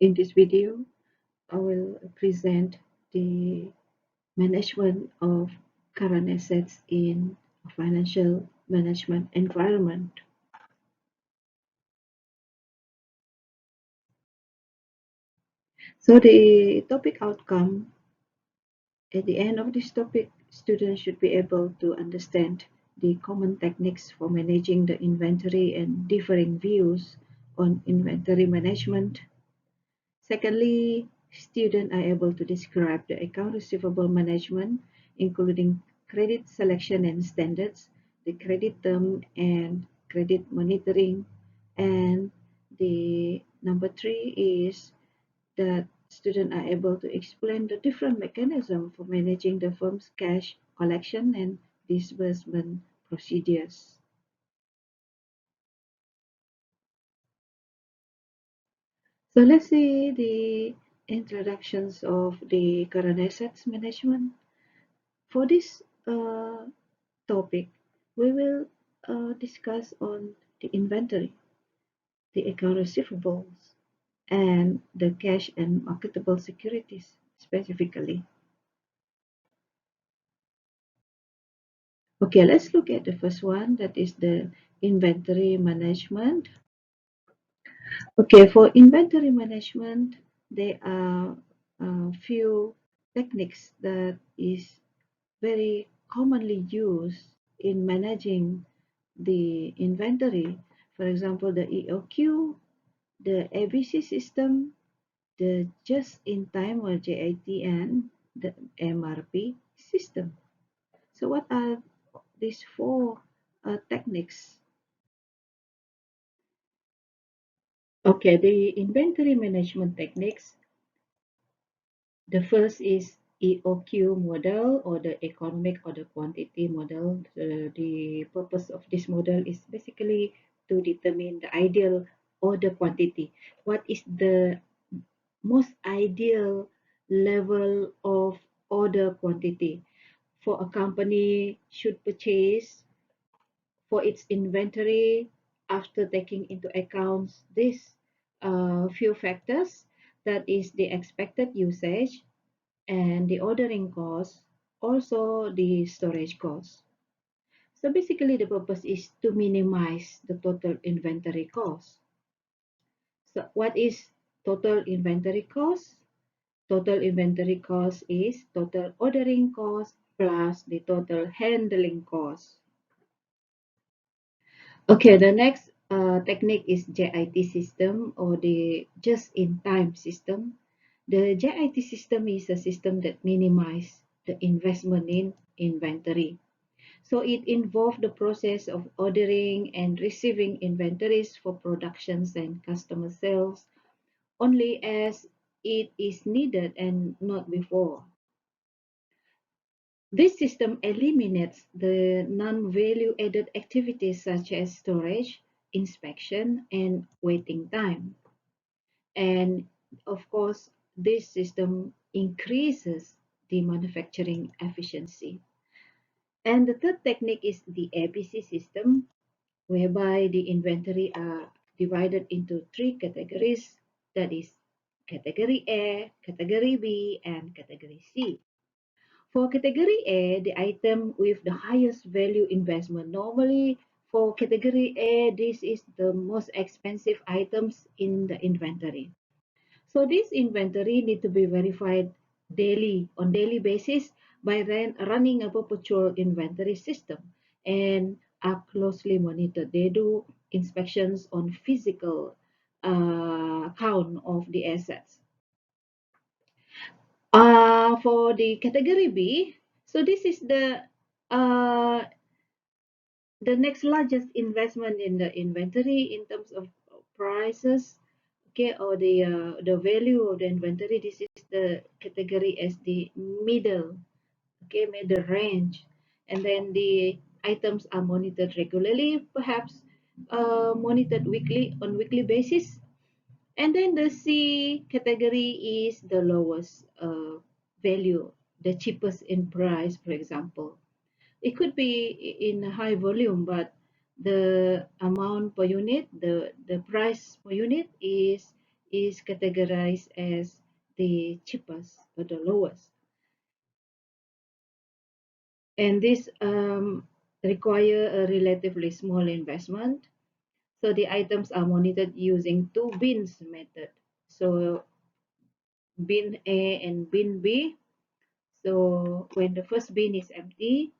In this video, I will present the management of current assets in a financial management environment. So the topic outcome, at the end of this topic, students should be able to understand the common techniques for managing the inventory and differing views on inventory management. Secondly, students are able to describe the account receivable management, including credit selection and standards, the credit term and credit monitoring. And the number three is that students are able to explain the different mechanisms for managing the firm's cash collection and disbursement procedures. So let's see the introductions of the current assets management. For this topic, we will discuss on the inventory, the account receivables, and the cash and marketable securities specifically. Okay, let's look at the first one, that is the inventory management. Okay, for inventory management, there are a few techniques that is very commonly used in managing the inventory. For example, the EOQ, the ABC system, the just-in-time or JITN, the MRP system. So what are these four techniques? Okay, the inventory management techniques. The first is EOQ model, or the economic or the quantity model. The purpose of this model is basically to determine the ideal order quantity. What is the most ideal level of order quantity for a company should purchase for its inventory after taking into account these few factors, that is the expected usage and the ordering cost, also the storage cost. So basically the purpose is to minimize the total inventory cost. So what is total inventory cost? Total inventory cost is total ordering cost plus the total handling cost. Okay, the next technique is JIT system, or the just-in-time system. The JIT system is a system that minimizes the investment in inventory. So it involves the process of ordering and receiving inventories for productions and customer sales only as it is needed and not before. This system eliminates the non-value added activities such as storage, inspection, and waiting time. And of course, this system increases the manufacturing efficiency. And the third technique is the ABC system, whereby the inventory are divided into three categories, that is category A, category B, and category C. For category A, the item with the highest value investment. Normally, for category A, this is the most expensive items in the inventory. So this inventory need to be verified daily, on daily basis, by running a perpetual inventory system and are closely monitored. They do inspections on physical count of the assets. For the category B, so this is uh, the next largest investment in the inventory in terms of prices, okay, or the value of the inventory. This is the category as the middle, okay, middle range, and then the items are monitored regularly, perhaps monitored weekly on weekly basis. And then the C category is the lowest value, the cheapest in price, for example. It could be in a high volume, but the amount per unit, the price per unit is is categorized as the cheapest or the lowest. And this require a relatively small investment. So the items are monitored using two bins method. So bin A and bin B. So when the first bin is empty,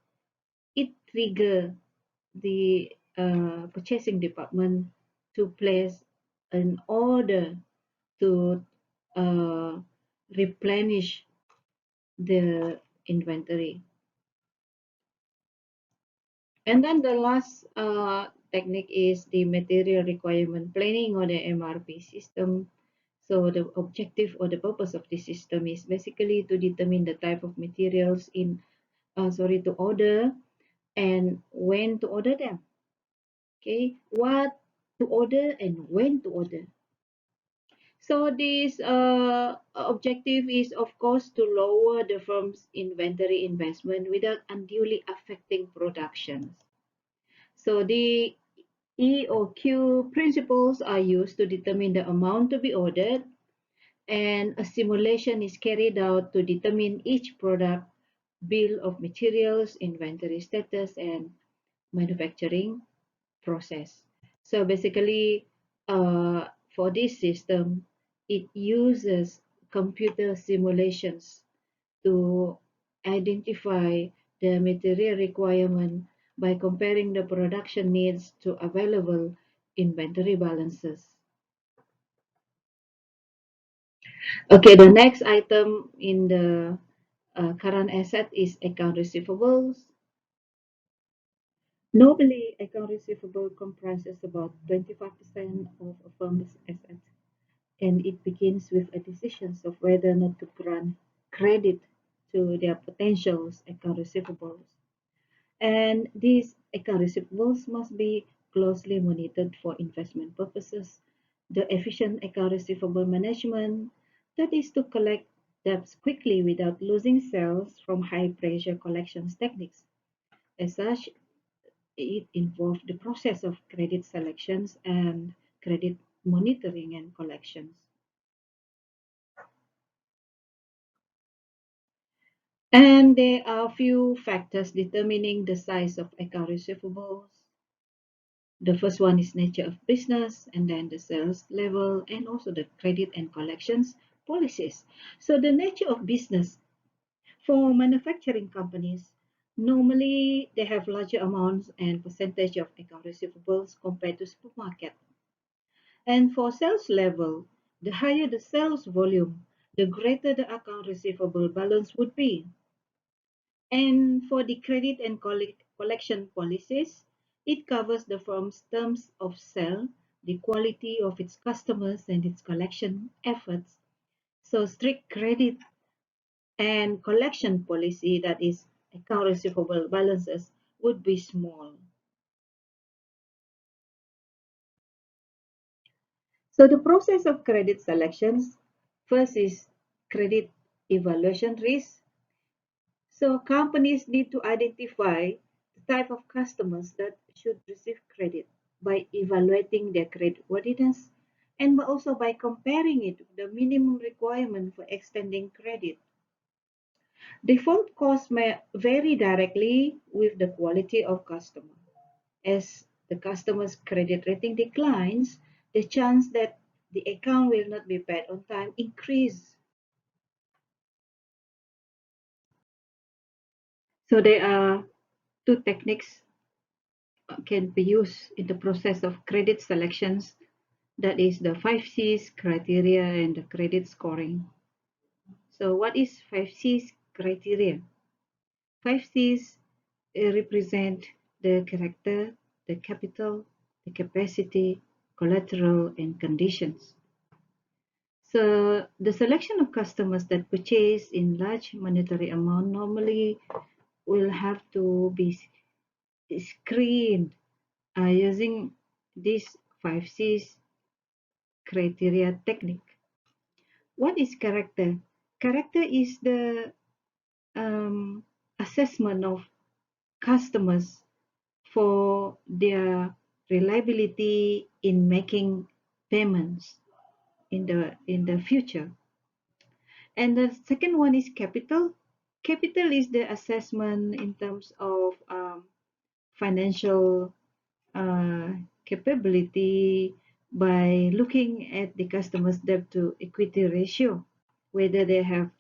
it trigger the purchasing department to place an order to uh, replenish the inventory. And then the last technique is the material requirement planning or the MRP system. So the objective or the purpose of this system is basically to determine the type of materials to order and when to order them. Okay, what to order and when to order. So this objective is of course to lower the firm's inventory investment without unduly affecting production. So the EOQ principles are used to determine the amount to be ordered, and a simulation is carried out to determine each product bill of materials, inventory status, and manufacturing process. So basically, for this system, it uses computer simulations to identify the material requirement by comparing the production needs to available inventory balances. Okay, the next item in the current asset is account receivables. Normally, account receivable comprises about 25% of a firm's assets, and it begins with a decision of whether or not to grant credit to their potential account receivables. And these account receivables must be closely monitored for investment purposes. The efficient account receivable management, that is to collect debts quickly without losing sales from high pressure collections techniques. As such, it involves the process of credit selections and credit monitoring and collections. And there are a few factors determining the size of account receivables. The first one is nature of business, and then the sales level, and also the credit and collections policies. So the nature of business for manufacturing companies, normally they have larger amounts and percentage of account receivables compared to supermarket. And for sales level, the higher the sales volume, the greater the account receivable balance would be. And for the credit and collection policies, it covers the firm's terms of sale, the quality of its customers, and its collection efforts. So strict credit and collection policy, that is account receivable balances, would be small. So the process of credit selections, first is credit evaluation risk. So companies need to identify the type of customers that should receive credit by evaluating their creditworthiness and also by comparing it with the minimum requirement for extending credit. Default costs may vary directly with the quality of customer. As the customer's credit rating declines, the chance that the account will not be paid on time increase. So there are two techniques can be used in the process of credit selections. That is the 5Cs criteria and the credit scoring. So what is 5Cs criteria? 5Cs represent the character, the capital, the capacity, collateral, and conditions. So the selection of customers that purchase in large monetary amount normally will have to be screened using this 5Cs criteria technique. What is character? Character is the assessment of customers for their reliability in making payments. in the future. And the second one is capital. Capital is the assessment in terms of financial uh, capability by looking at the customer's debt to equity ratio, whether they have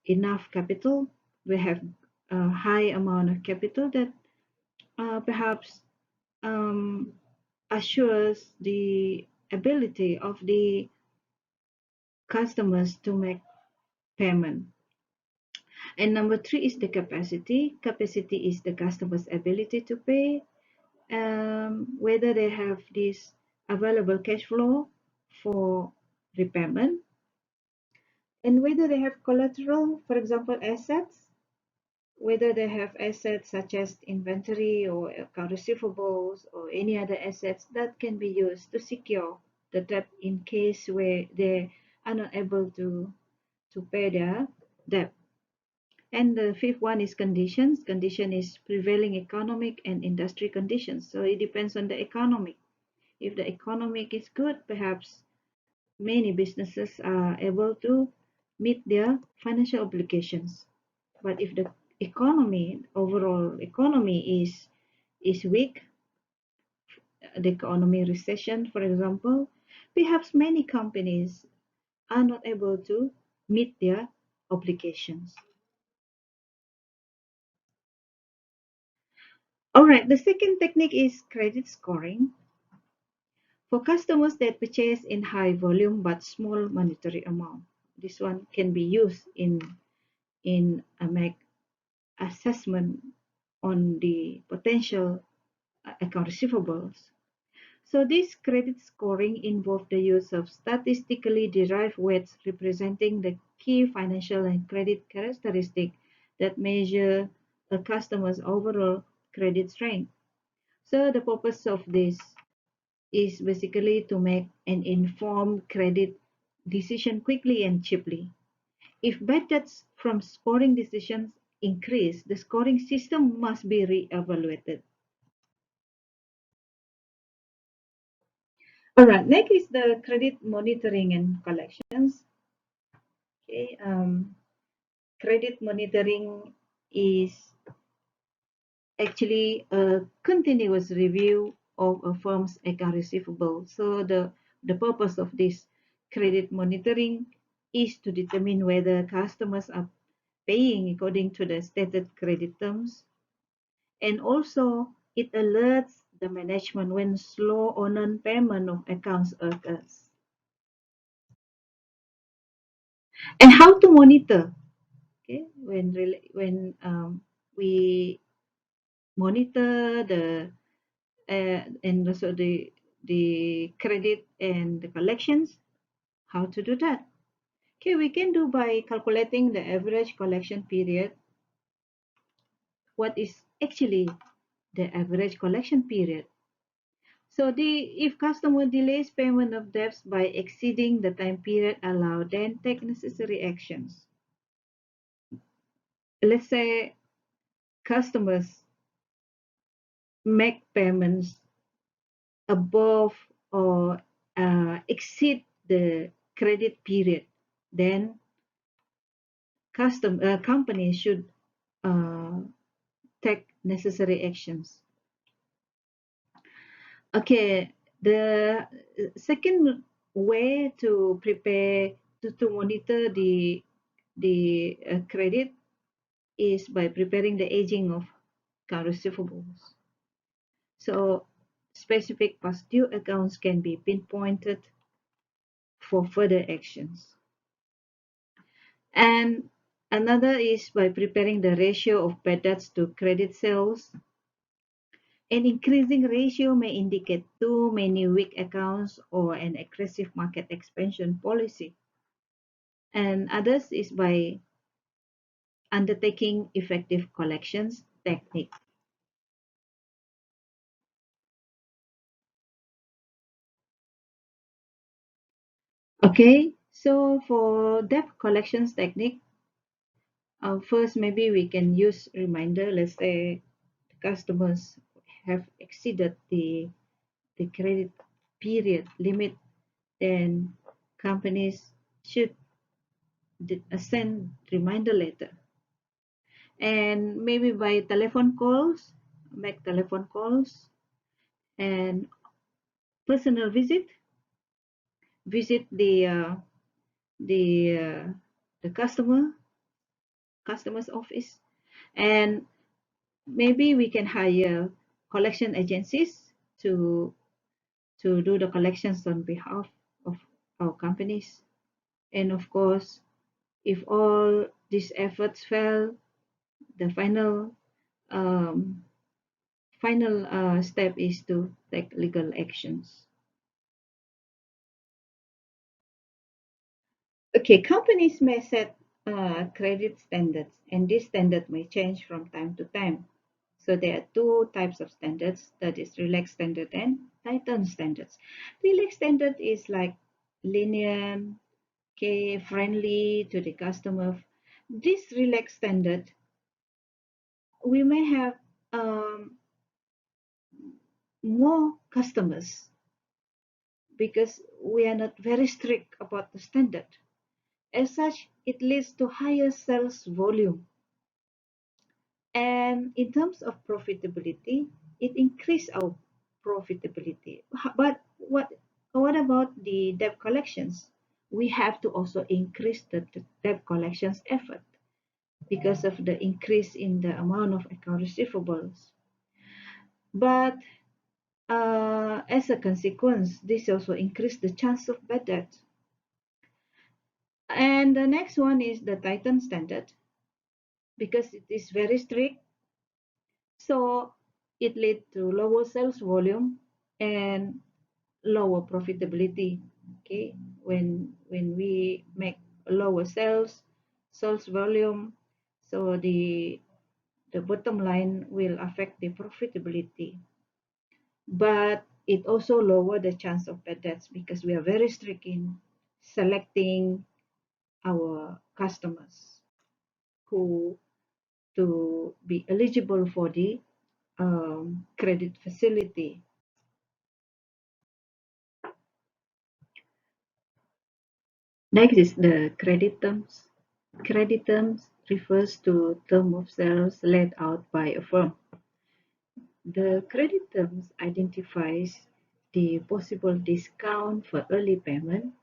enough capital, we have a high amount of capital that perhaps um, assures the ability of the customers to make payment. And number three is the capacity. Capacity is the customer's ability to pay, whether they have this available cash flow for repayment, and whether they have collateral, for example, assets, whether they have assets such as inventory or account receivables or any other assets that can be used to secure the debt in case where they are not able to pay their debt. And the fifth one is conditions. Condition is prevailing economic and industry conditions. So it depends on the economy. If the economic is good, perhaps many businesses are able to meet their financial obligations. But if the economy, overall economy is weak, the economy recession, for example, perhaps many companies are not able to meet their obligations. All right, the second technique is credit scoring. For customers that purchase in high volume but small monetary amount, this one can be used in a make assessment on the potential account receivables. So this credit scoring involves the use of statistically derived weights representing the key financial and credit characteristics that measure a customer's overall credit strength. So the purpose of this is basically to make an informed credit decision quickly and cheaply. If bad debts from scoring decisions increase, the scoring system must be re-evaluated. All right, next is the credit monitoring and collections. Okay, credit monitoring is actually a continuous review of a firm's account receivable. So the purpose of this credit monitoring is to determine whether customers are paying according to the stated credit terms, and also it alerts the management when slow or non-payment of accounts occurs. And how to monitor? Okay, when we monitor the and also the credit and the collections, how to do that? Okay, we can do by calculating the average collection period. What is actually the average collection period? So if customer delays payment of debts by exceeding the time period allowed, then take necessary actions. Let's say customers make payments above or exceed the credit period, then companies should uh, take necessary actions. Okay, the second way to prepare to monitor the credit is by preparing the aging of account receivables. So specific past due accounts can be pinpointed for further actions. And another is by preparing the ratio of bad debts to credit sales. An increasing ratio may indicate too many weak accounts or an aggressive market expansion policy. And others is by undertaking effective collections technique. Okay, so for debt collections technique, first maybe we can use reminder. Let's say customers have exceeded the credit period limit then companies should send reminder letter, and maybe by telephone calls, make telephone calls, and personal visit the the customer's office, and maybe we can hire collection agencies to do the collections on behalf of our companies. And of course, if all these efforts fail, the um, final step is to take legal actions. Okay, companies may set credit standards, and this standard may change from time to time. So there are two types of standards, that is relaxed standard and tightened standards. Relaxed standard is like lenient, okay, friendly to the customer. This relaxed standard, we may have um, more customers because we are not very strict about the standard. As such, it leads to higher sales volume. And in terms of profitability, it increased our profitability. But what about the debt collections? We have to also increase the debt collections effort because of the increase in the amount of account receivables. But as a consequence, this also increased the chance of bad debt. And the next one is the Titan standard because it is very strict. So it led to lower sales volume and lower profitability. Okay, when we make lower sales volume, so the bottom line will affect the profitability. But it also lower the chance of bad debts because we are very strict in selecting our customers who to be eligible for the credit facility. Next is the credit terms. Credit terms refers to term of sales laid out by a firm. The credit terms identifies the possible discount for early payment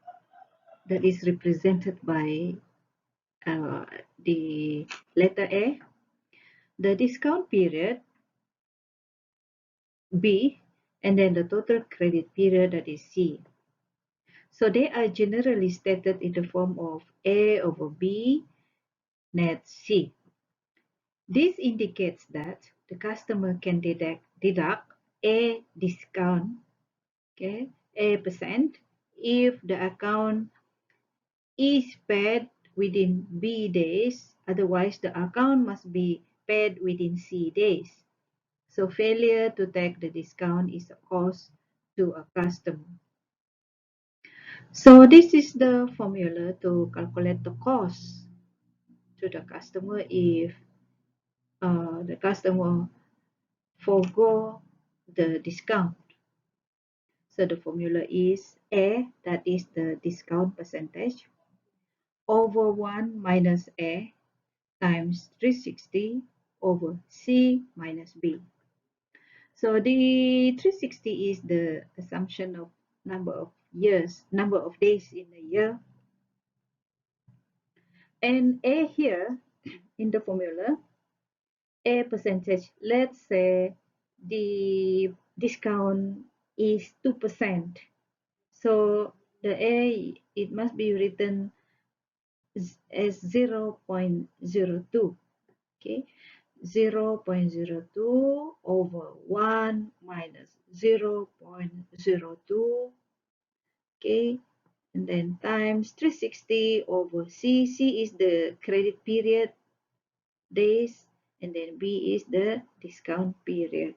that is represented by uh, the letter A, the discount period B, and then the total credit period that is C. So they are generally stated in the form of A over B net C. This indicates that the customer can deduct a discount, okay, a percent, if the account is paid within B days. Otherwise, the account must be paid within C days. So failure to take the discount is a cost to a customer. So this is the formula to calculate the cost to the customer if the customer forgo the discount. So the formula is A, that is the discount percentage, over 1 minus A times 360 over C minus B. So the 360 is the assumption of number of days in a year. And A here in the formula, A percentage, let's say the discount is 2%. So the A, it must be written as 0.02. Okay, 0.02 over 1 minus 0.02. Okay, and then times 360 over C. C is the credit period days, and then B is the discount period.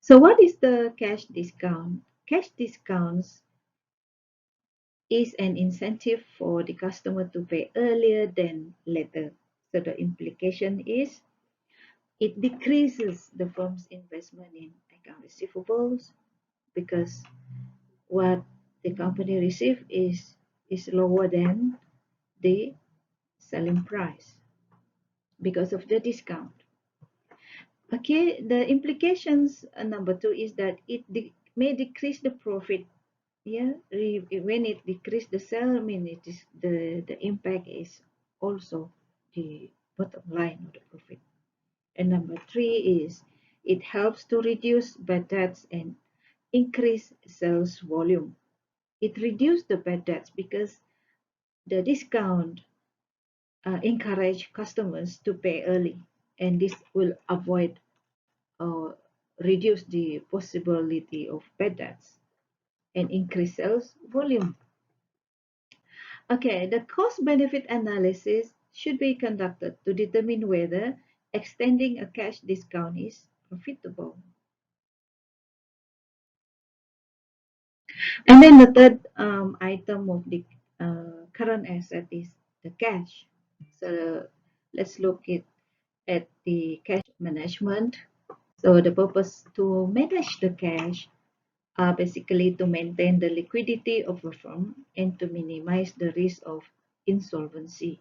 So what is the cash discount? Cash discounts is an incentive for the customer to pay earlier than later. So the implication is it decreases the firm's investment in account receivables, because what the company receive is lower than the selling price because of the discount. Okay, the implications number two is that may decrease the profit. Yeah, when it decrease the sale, I mean it is the impact is also the bottom line of the profit. And number three is it helps to reduce bad debts and increase sales volume. It reduces the bad debts because the discount encourage customers to pay early, and this will avoid uh, reduce the possibility of bad debts and increase sales volume. Okay, the cost benefit analysis should be conducted to determine whether extending a cash discount is profitable. And then the third item of the current asset is the cash. So let's look at the cash management. So the purpose to manage the cash are basically to maintain the liquidity of a firm and to minimize the risk of insolvency.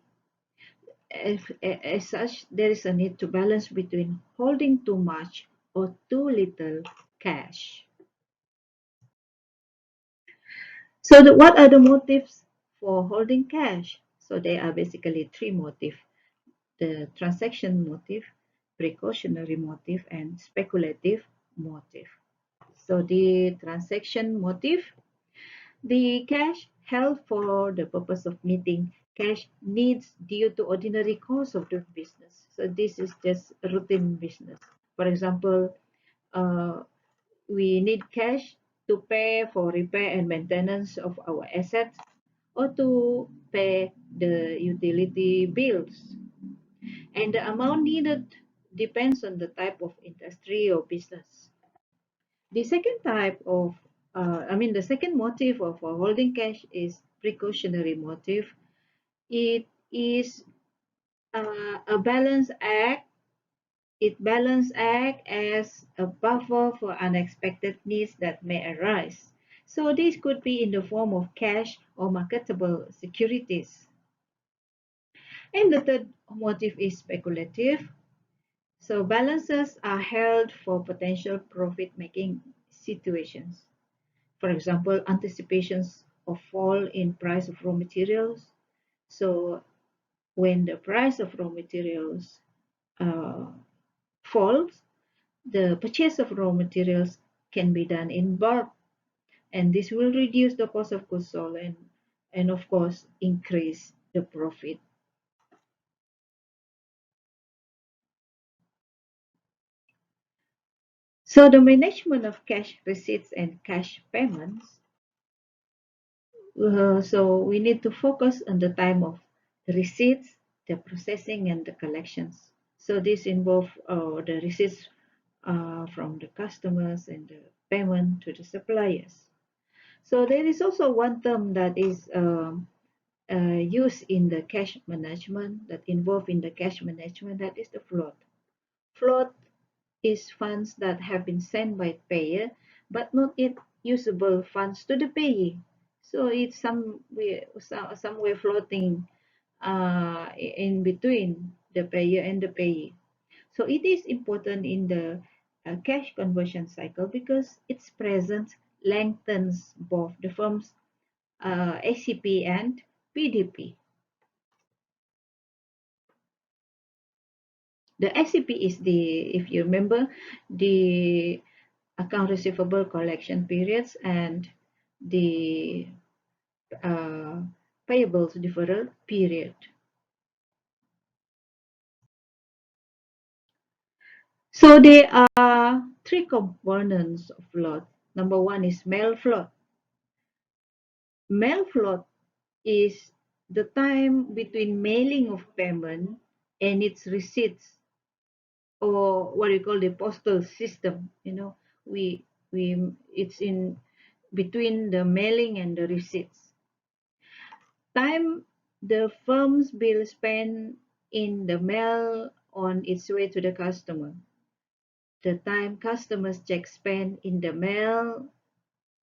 As such, there is a need to balance between holding too much or too little cash. So what are the motives for holding cash? So there are basically three motives: the transaction motive, precautionary motive, and speculative motive. So the transaction motive, the cash held for the purpose of meeting cash needs due to ordinary course of doing business. So this is just routine business. For example, uh, we need cash to pay for repair and maintenance of our assets or to pay the utility bills. And the amount needed depends on the type of industry or business. The second type of, the second motive of holding cash is precautionary motive. It is a balance act. It balance act as a buffer for unexpected needs that may arise. So this could be in the form of cash or marketable securities. And the third motive is speculative. So balances are held for potential profit-making situations. For example, anticipations of fall in price of raw materials. So when the price of raw materials uh, falls, the purchase of raw materials can be done in bulk, and this will reduce the cost of goods sold and of course increase the profit. So the management of cash receipts and cash payments. So we need to focus on the time of the receipts, the processing, and the collections. So this involve the receipts from the customers and the payment to the suppliers. So there is also one term that is used in the cash management that involved in the cash management, that is the float. Float is funds that have been sent by payer but not yet usable funds to the payee. So it's somewhere floating in between the payer and the payee. So it is important in the cash conversion cycle because its presence lengthens both the firm's ACP and PDP. The ACP is if you remember, the account receivable collection periods and the uh, payables deferral period. So there are three components of float. Number one is mail float. Mail float is the time between mailing of payment and its receipts, or what we call the postal system. We it's in between the mailing and the receipts. Time the firm's bill spent in the mail on its way to the customer. The time customers check spent in the mail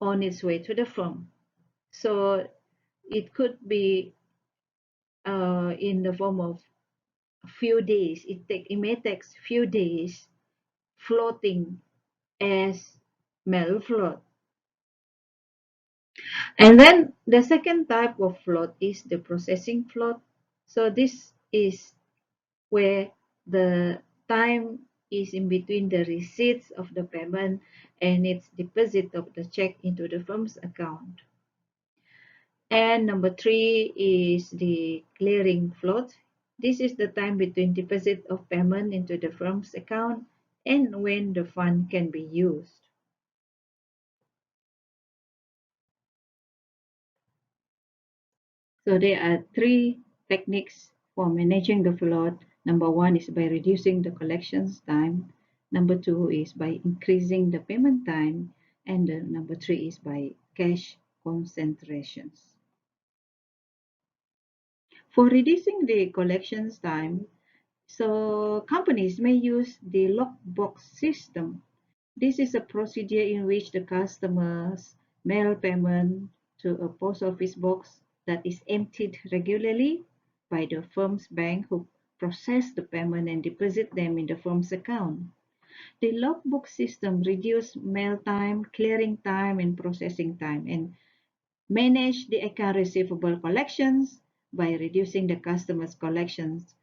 on its way to the firm. So it could be in the form of a few days. It may take few days floating as mail float. And then the second type of float is the processing float. So this is where the time is in between the receipts of the payment and its deposit of the check into the firm's account. And number three is the clearing float. This is the time between deposit of payment into the firm's account and when the fund can be used. So there are three techniques for managing the float. Number one is by reducing the collections time. Number two is by increasing the payment time. And number three is by cash concentrations. For reducing the collections time, so companies may use the lockbox system. This is a procedure in which the customers mail payment to a post office box that is emptied regularly by the firm's bank who process the payment and deposit them in the firm's account. The logbook system reduces mail time, clearing time, and processing time, and manage the account receivable collections by reducing the customer's collections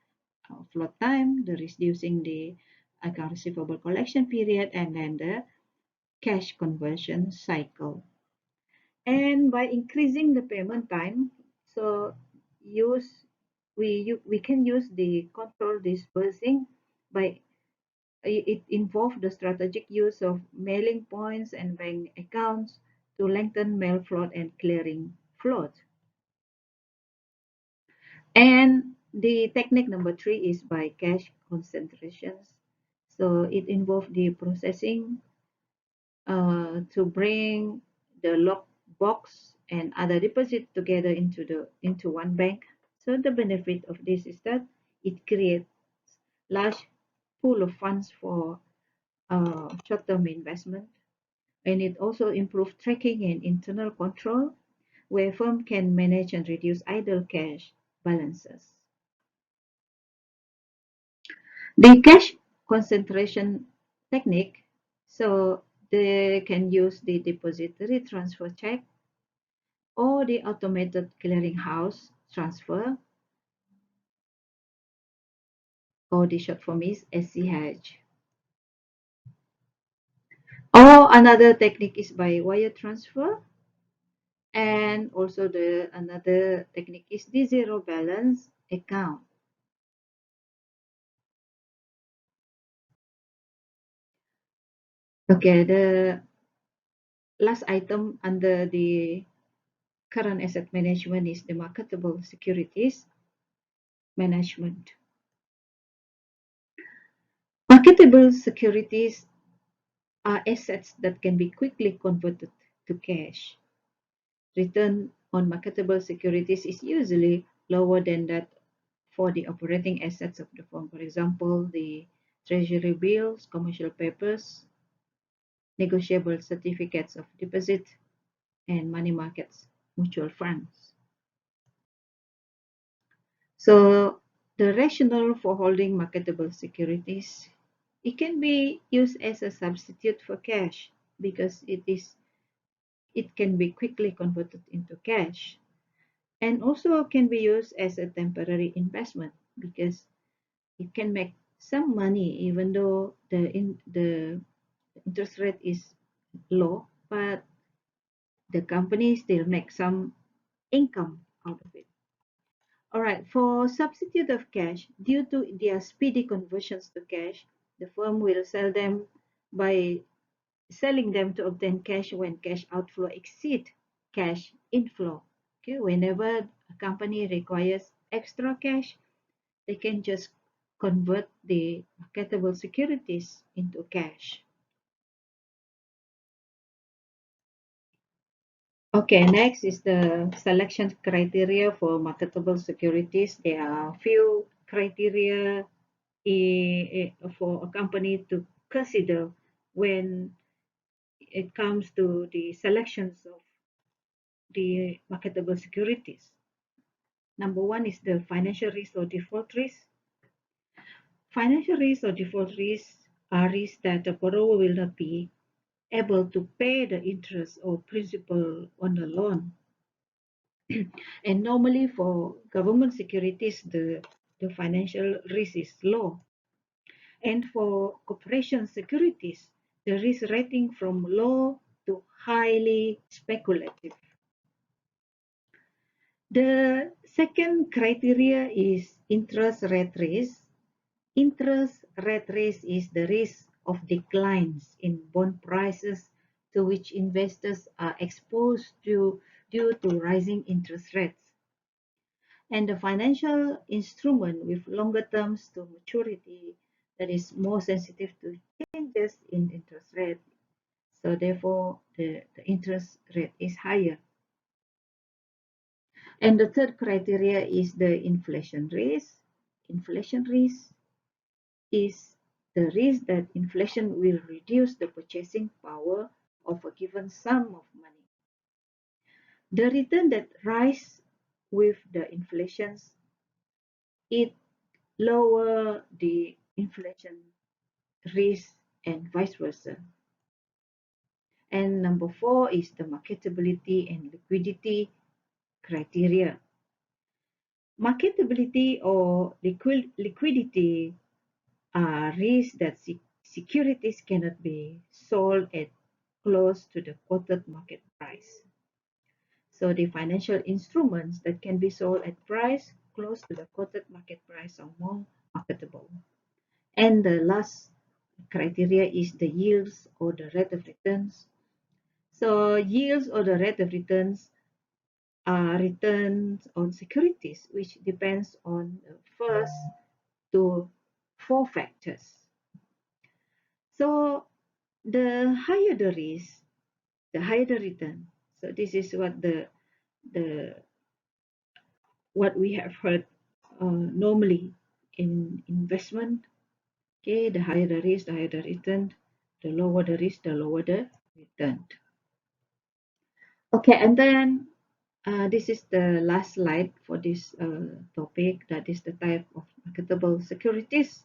float time, the reducing the account receivable collection period, and then the cash conversion cycle. And by increasing the payment time, so use we can use the control disbursing by it involves the strategic use of mailing points and bank accounts to lengthen mail float and clearing float. And the technique number three is by cash concentrations. So it involves the processing to bring the lock box and other deposit together into one bank. So the benefit of this is that it creates large pool of funds for short-term investment, and it also improves tracking and internal control, where firm can manage and reduce idle cash balances. The cash concentration technique, so they can use the depository transfer check or the automated clearinghouse transfer, or the short form is SCH. Or another technique is by wire transfer, and also the another technique is the zero balance account. Okay, the last item under the current asset management is the marketable securities management. Marketable securities are assets that can be quickly converted to cash. Return on marketable securities is usually lower than that for the operating assets of the firm. For example, the treasury bills, commercial papers, negotiable certificates of deposit, and money markets, mutual funds. So the rationale for holding marketable securities, it can be used as a substitute for cash because it can be quickly converted into cash, and also can be used as a temporary investment because it can make some money even though the interest rate is low, but the company still makes some income out of it. All right, for substitute of cash, due to their speedy conversions to cash, the firm will sell them by selling them to obtain cash when cash outflow exceed cash inflow. Okay, whenever a company requires extra cash, they can just convert the marketable securities into cash. Okay, next is the selection criteria for marketable securities. There are few criteria for a company to consider when it comes to the selections of the marketable securities. Number one is the financial risk or default risk. Financial risk or default risks are risks that the borrower will not be able to pay the interest or principal on the loan. And normally for government securities, the financial risk is low. And for corporation securities, the risk rating from low to highly speculative. The second criteria is interest rate risk. Interest rate risk is the risk of declines in bond prices to which investors are exposed due to rising interest rates. And the financial instrument with longer terms to maturity that is more sensitive to changes in interest rate. So therefore, the interest rate is higher. And the third criteria is the inflation risk. Inflation risk is the risk that inflation will reduce the purchasing power of a given sum of money. The return that rise with the inflations, it lower the inflation risk and vice versa. And number four is the marketability and liquidity criteria. Marketability or liquidity are risks that securities cannot be sold at close to the quoted market price. So the financial instruments that can be sold at price close to the quoted market price are more marketable. And the last criteria is the yields or the rate of returns. So yields or the rate of returns are returns on securities, which depends on the first to four factors. So the higher the risk, the higher the return. So this is the what we have heard normally in investment. Okay, the higher the risk, the higher the return. The lower the risk, the lower the return. Okay, and then this is the last slide for this topic. That is the type of marketable securities.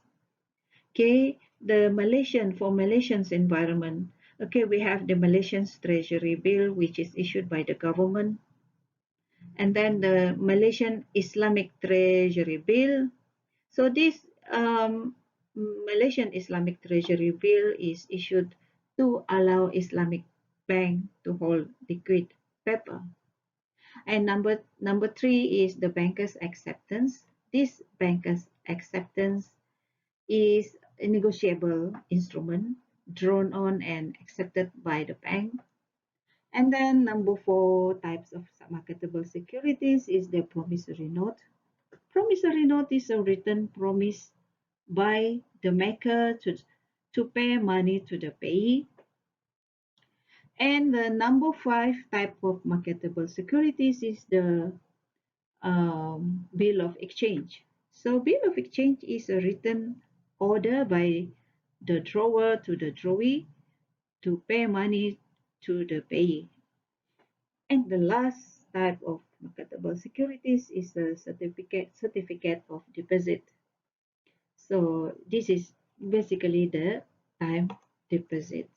Okay, the Malaysian's environment. Okay, we have the Malaysian's treasury bill, which is issued by the government. And then the Malaysian Islamic treasury bill. So this Malaysian Islamic treasury bill is issued to allow Islamic bank to hold liquid paper. And number three is the banker's acceptance. This banker's acceptance is a negotiable instrument drawn on and accepted by the bank. And then number four types of marketable securities is the promissory note. Promissory note is a written promise by the maker to pay money to the payee. And the number five type of marketable securities is the bill of exchange. So bill of exchange is a written order by the drawer to the drawee to pay money to the payee. And the last type of marketable securities is a certificate of deposit. So this is basically the time deposit.